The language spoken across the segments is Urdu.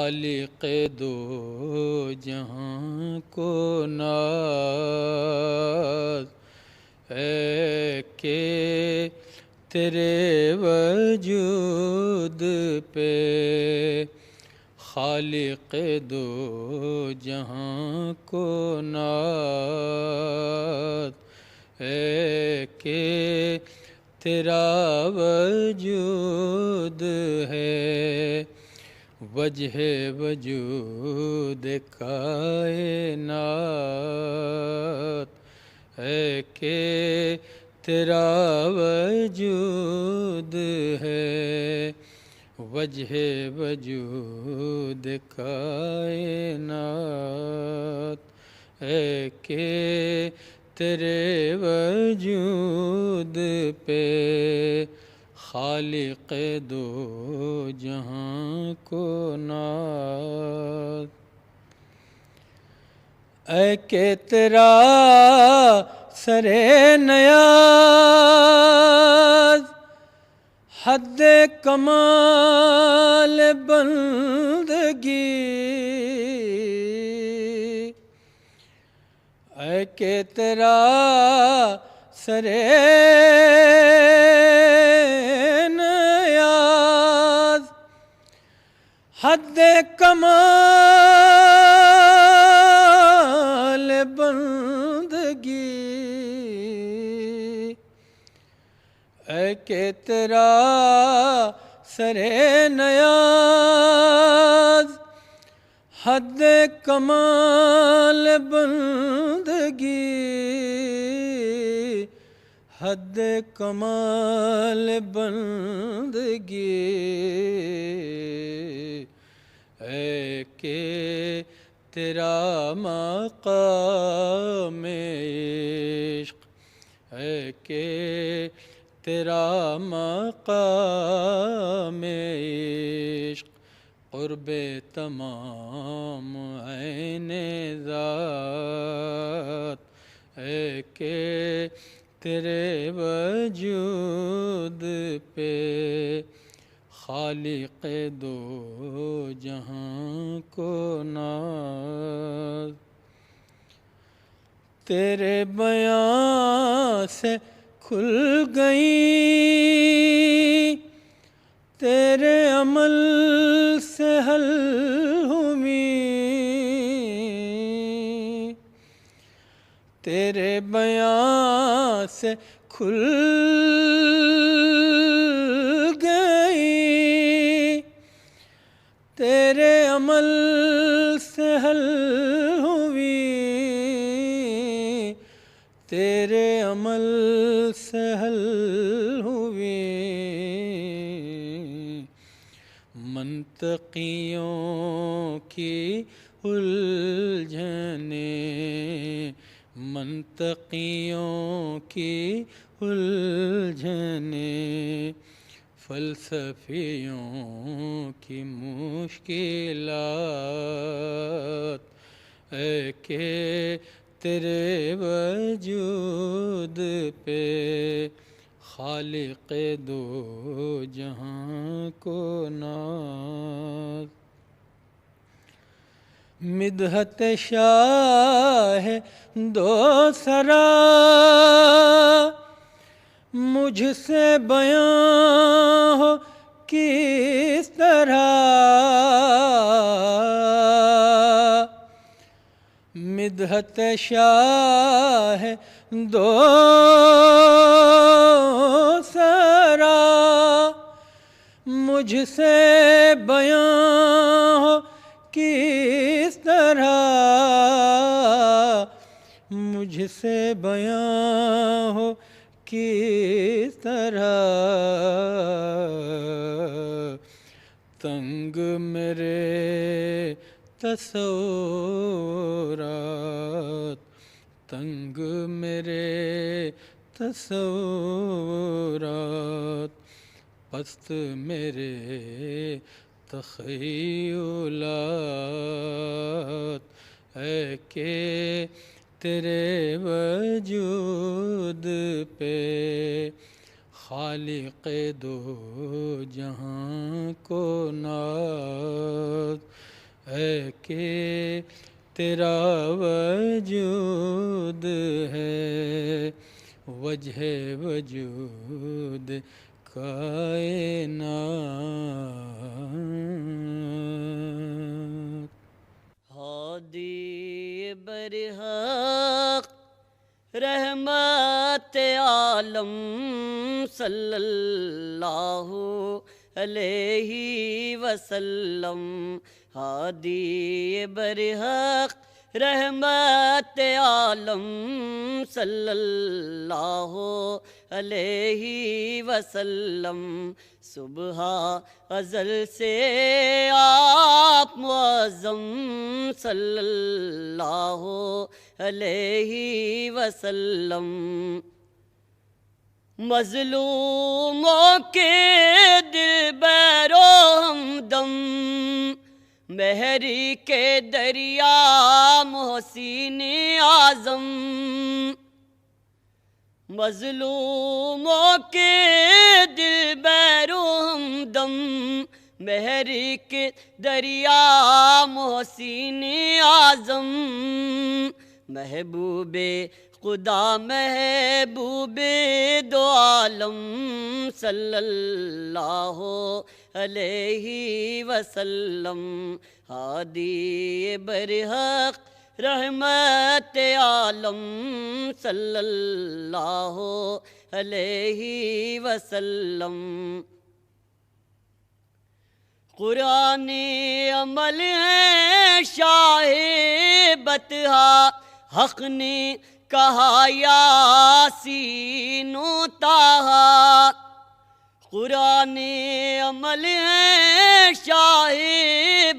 خالق دو جہاں کو ناز ہے کہ تیرے وجود پہ خالق دو جہاں کو ناز ہے کہ تیرا وجود ہے وجہ وجود کائنات ہے کہ تیرا وجود ہے وجہ وجود کائنات ہے کہ تیرے وجود پہ خالق دو جہاں کو ناز اے کہ تیرا سر نیاز حد کمال بندگی اے کہ تیرا سر نیاز حد کمال بندگی اے کہ تیرا سر نیاز حد کمال بندگی حد کمال بندگی اے کہ تیرا مقام عشق اے کہ تیرا مقام عشق قرب تمام عین ذات ہے کہ تیرے وجود پہ خالق دو جہاں کو ناز تیرے بیان سے کھل گئی تیرے عمل سے حل ہوئی تیرے بیان سے کھل گئی تیرے عمل سے حل ہوئی تیرے عمل سے حل ہوئی منطقیوں کی الجھنیں منطقیوں کی الجھنیں فلسفیوں کی مشکلات اے کہ تیرے وجود پہ خالق دو جہاں کو ناز مدحت شاہ دو سرا مجھ سے بیان ہو کس طرح مدحت شاہ دو سرا مجھ سے بیان ہو کس طرح مجھ سے بیان ہو کس طرح تنگ میرے تصورات تنگ میرے تصورات پست میرے تخیلات ہے کہ تیرے وجود پہ خالق دو جہاں کو ناز ہے کہ تیرا وجود ہے، وجہ وجود کائنات۔ ہادی برحق رحمت عالم صلی اللہ علیہ وسلم، ہادی برحق رحمت عالم صلی اللہ علیہ وسلم، صبح ازل سے آپ معظم صلی اللہ علیہ وسلم، مظلوموں کے دل برو ہمدم، مہری کے دریا محسن اعظم، مظلوموں کے دل برو ہمدم، مہری کے دریا محسن اعظم، محبوب خدا محبوب دو عالم صلی اللہ علیہ وسلم، ہادی برحق رحمت عالم صلی اللہ علیہ وسلم، قرآن عمل ہے شاہ بطحا، حق نے کہا یاسین و طٰہٰ، قرآن عمل ہے شاہ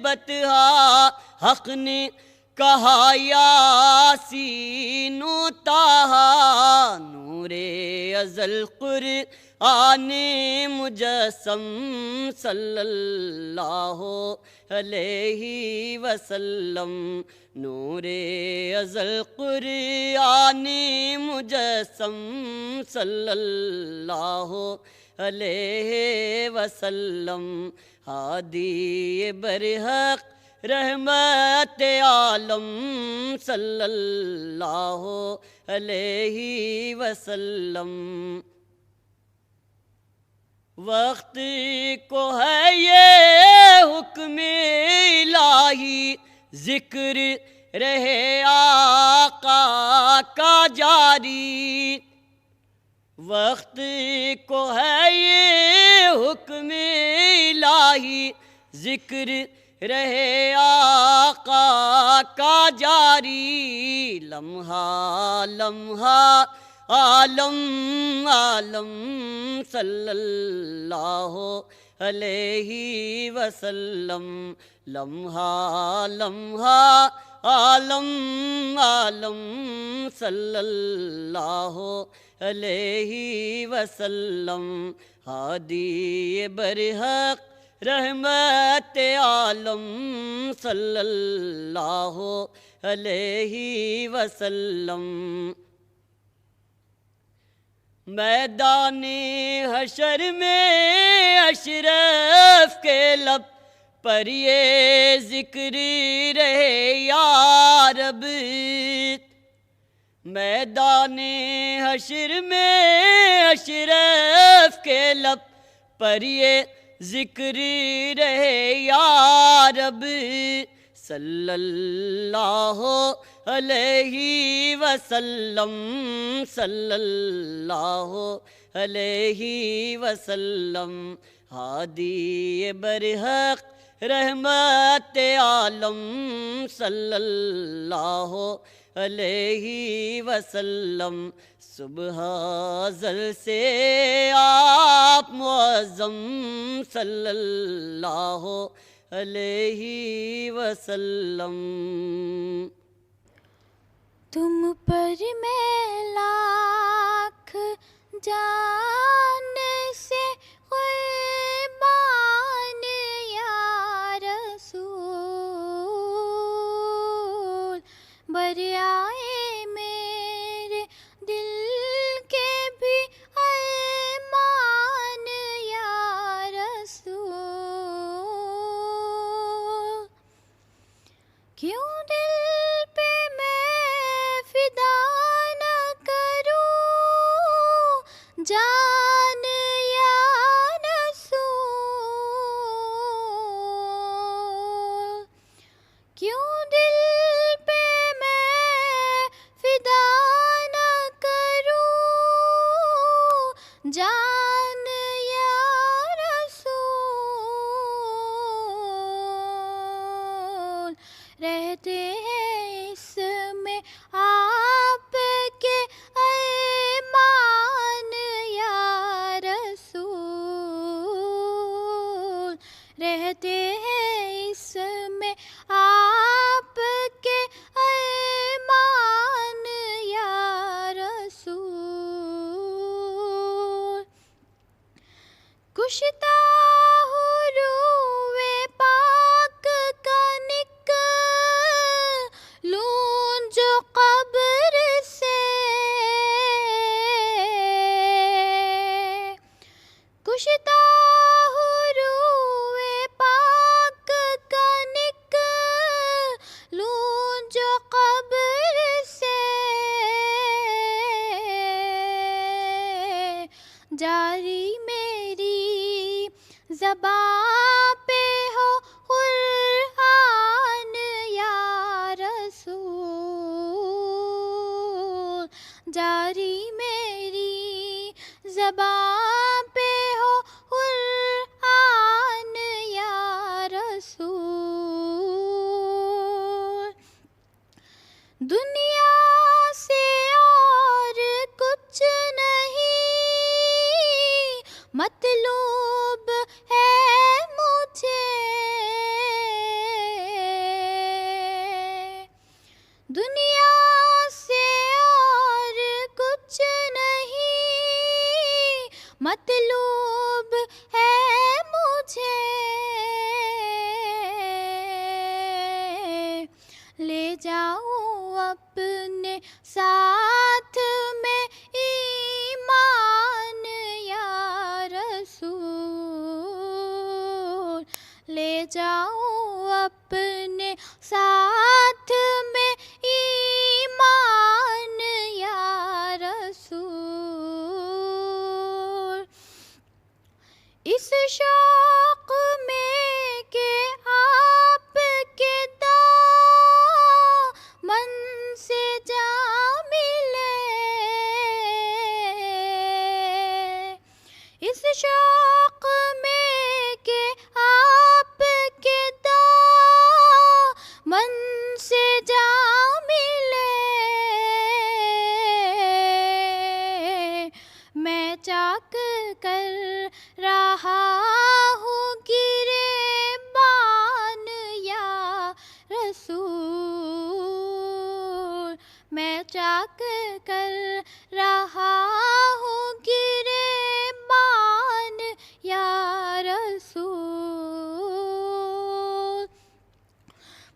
بطحا، حق نے کہا یاسین و طٰہٰ، نور ازل قرآن مجسم صلی اللہ علیہ وسلم، نور ازل قرآن مجسم صلی اللہ علیہ وسلم، ہادی برحق رحمت عالم صلی اللہ علیہ وسلم، وقت کو ہے یہ حکم الہی، ذکر رہے آقا کا جاری، وقت کو ہے یہ حکم الہی، ذکر رہے آقا کا جاری، لمحہ لمحہ عالم عالم صلی اللہ علیہ وسلم، لمحہ لمحہ عالم عالم صلی اللہ علیہ وسلم، ہادی برحق رحمت عالم صلی اللہ علیہ وسلم، میدان حشر میں اشرف کے لب پر یہ ذکر رہے یا رب، میدان حشر میں اشرف کے لب پر یہ ذکر رہے یا رب، صلی اللہ علیہ وسلم، صلی اللہ علیہ وسلم، ہادی برحق رحمت عالم صلی اللہ علیہ وسلم، صبح ازل سے آپ معظم صلی اللہ علیہ وسلم، تم پر میں لاکھ جان سے قربان یا رسول، بریائے میرے دل کے بھی ارمان یا رسول، کیوں دل پہ میں فدا نہ کروں جان یا رسول، کیوں دل پہ میں فدا نہ کروں جان یا رسول، رہتے ہیں اس میں آپ کے ایمان یا رسول، رہتے ہیں اس میں آپ کے ایمان یا رسول، کشتا حروے پاک کا نکلوں جو قبر سے، کشتا حروے پاک کا نکلوں جو قبر سے، جاری میری زباں پہ ہو قرآن یا رسول، جاری میری زباں پہ ہو قرآن یا رسول، دنیا سے اور کچھ نہیں مطلوب ہے مجھے، دنیا سے اور کچھ نہیں مطلوب ہے مجھے، لے جاؤں اپنے ساتھ میں ایمان یا رسول، لے جاؤں اپنے ساتھ میں ایمان یا رسول، اس شوق میں کہ آپ کے دامن سے جا ملے، اس شوق میں کہ آپ کے دامن سے جا ملے، میں چاک کر رہا ہوں گریبان یا رسول، میں چاک کر رہا ہوں گریبان یا رسول،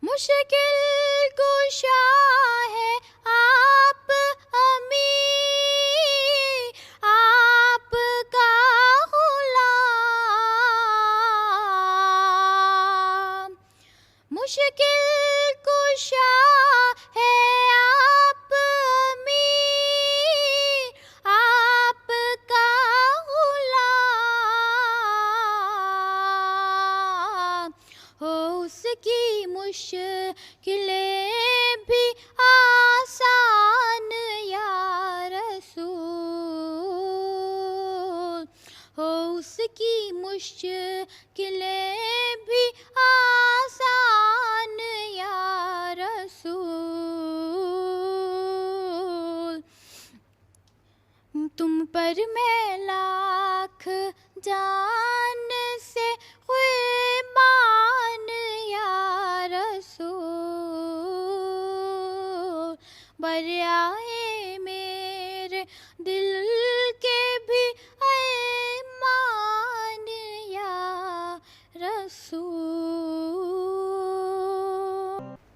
مشکل کشا ہے آپ امیر، آپ کا غلام، مشکل کشا ہے آپ امیر، آپ کا غلام، ہو اس کی مشکلیں بھی آسان یا رسول، ہو اس کی مشکلیں بھی آسان یا رسول، تم پر میں لاکھ جان سے قربان یا رسول، بریائے میرے دل کے بھی ایمان یا رسول،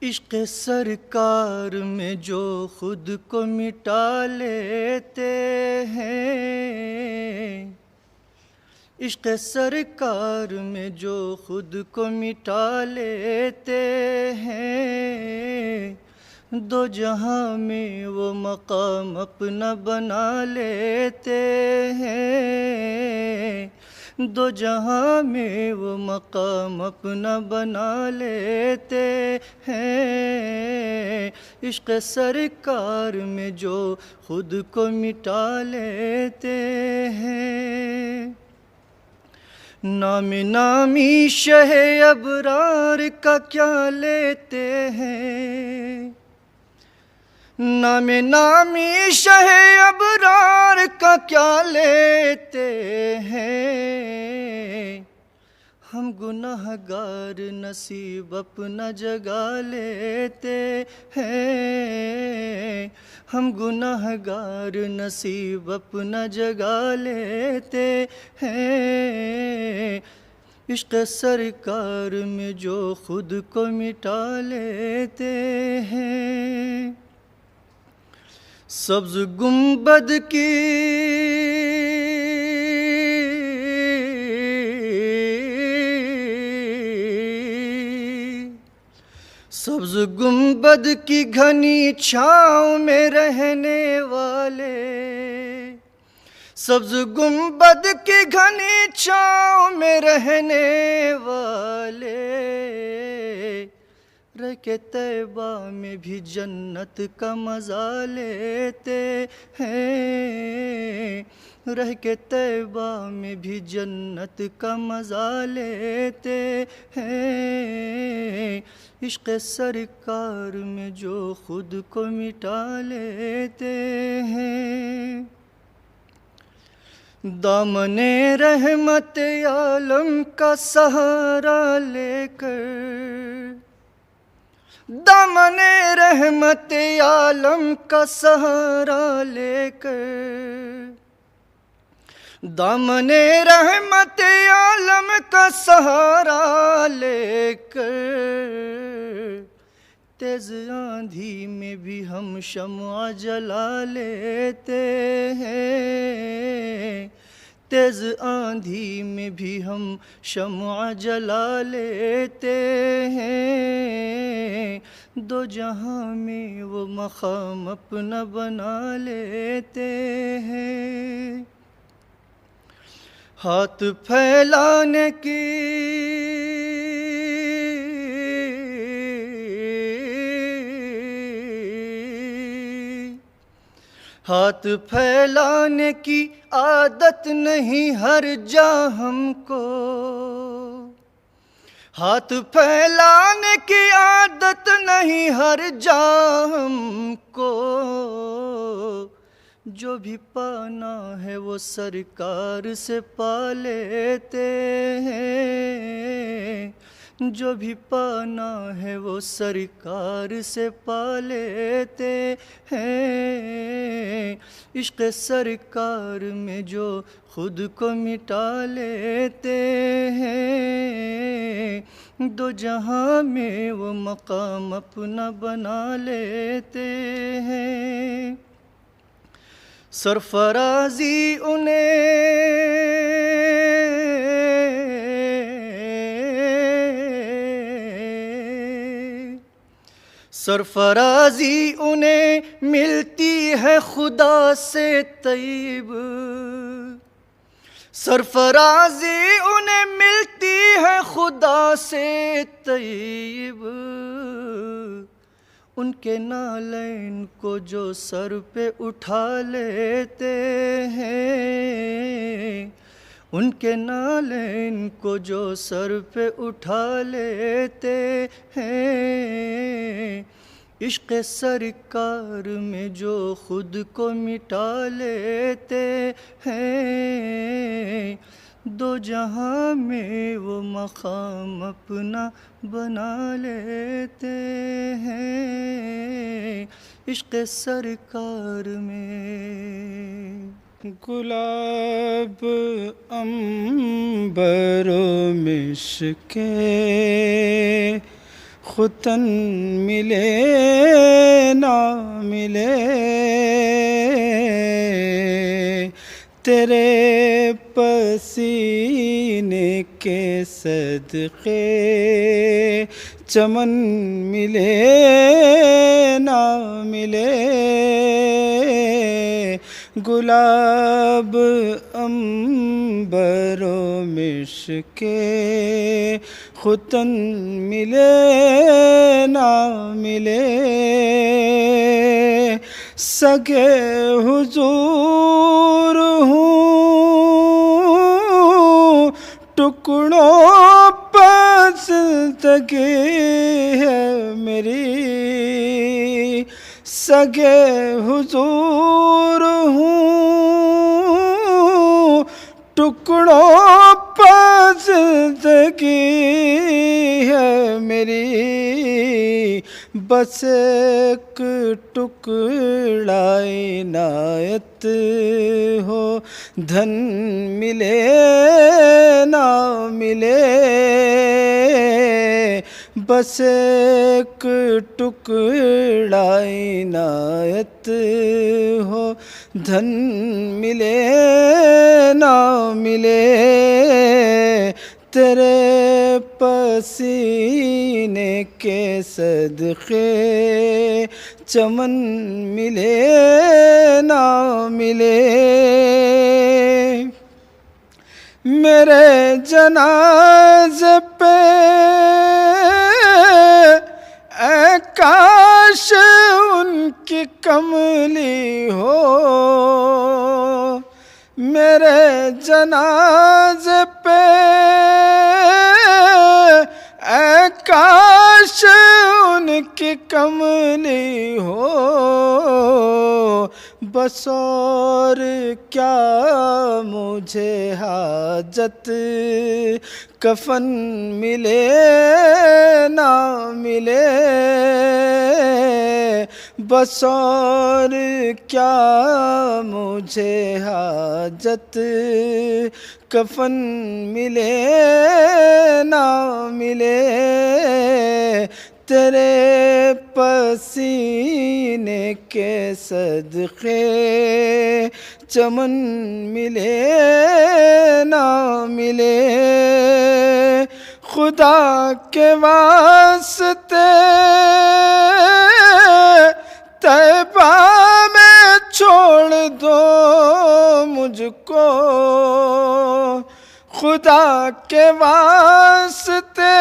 عشق سرکار میں جو خود کو مٹا لیتے ہیں، عشق سرکار میں جو خود کو مٹا لیتے ہیں، دو جہاں میں وہ مقام اپنا بنا لیتے ہیں، دو جہاں میں وہ مقام اپنا بنا لیتے ہیں۔ عشق سرکار میں جو خود کو مٹا لیتے ہیں، نام نامی شہ ابرار کا کیا لیتے ہیں، نام نامی شہ ابرار کا کیا لیتے ہیں، ہم گناہ گار نصیب اپنا جگا لیتے ہیں، ہم گناہ گار نصیب اپنا جگا لیتے ہیں۔ عشق سرکار میں جو خود کو مٹا لیتے ہیں، سبز گنبد کی سبز گنبد کی گھنی چھاؤں میں رہنے والے، سبز گنبد کی گھنی چھاؤں میں رہنے والے، رہ کے طیبہ میں بھی جنت کا مزہ لیتے ہیں، رہ کے طیبہ میں بھی جنت کا مزہ لیتے ہیں۔ عشق سرکار میں جو خود کو مٹا لیتے ہیں، دامن رحمت عالم کا سہارا لے کر، دامن رحمت عالم کا سہارا لے کر، دامن رحمت عالم کا سہارا لے کر، تیز آندھی میں بھی ہم شمع جلا لیتے ہیں، تیز آندھی میں بھی ہم شمع جلا لیتے ہیں، دو جہاں میں وہ مقام اپنا بنا لیتے ہیں۔ ہاتھ پھیلانے کی ہاتھ پھیلانے کی عادت نہیں ہر جا ہم کو، ہاتھ پھیلانے کی عادت نہیں ہر جا ہم کو، جو بھی پانا ہے وہ سرکار سے پا لیتے ہیں، جو بھی پانا ہے وہ سرکار سے پا لیتے ہیں۔ عشق سرکار میں جو خود کو مٹا لیتے ہیں، دو جہاں میں وہ مقام اپنا بنا لیتے ہیں۔ سرفرازی انہیں ملتی ہے خدا سے طیب، سرفرازی انہیں ملتی ہے خدا سے طیب، ان کے نالین کو جو سر پہ اٹھا لیتے ہیں، ان کے نالین کو جو سر پہ اٹھا لیتے ہیں۔ عشق سرکار میں جو خود کو مٹا لیتے ہیں، دو جہاں میں وہ مقام اپنا بنا لیتے ہیں۔ عشق سرکار میں گلاب عنبر و مشک ختن ملے نہ ملے، تیرے پسینے کے صدقے چمن ملے نہ ملے، گلاب عنبر و مشک ختن ملے نہ ملے، سگے حضور ہوں ٹکڑوں پر زندگی ہے میری، سگے حضور ہوں ٹکڑوں پر زندگی ہے میری، بس ایک ٹکڑا عنایت ہو، دھن ملے نہ ملے، بس ایک ٹکڑا عنایت ہو، دھن ملے نہ ملے، تیرے پسینے کے صدقے چمن ملے نہ ملے، میرے جنازے پہ اے کاش ان کی کملی ہو، میرے جنازے پہ اے کاش ان کی کملی ہو، بس اور کیا مجھے حاجت، کفن ملے نہ ملے، بس اور کیا مجھے حاجت، کفن ملے نہ ملے، تیرے پسینے کے صدقے چمن ملے نہ ملے، خدا کے واسطے طیبہ میں چھوڑ دو مجھ کو، خدا کے واسطے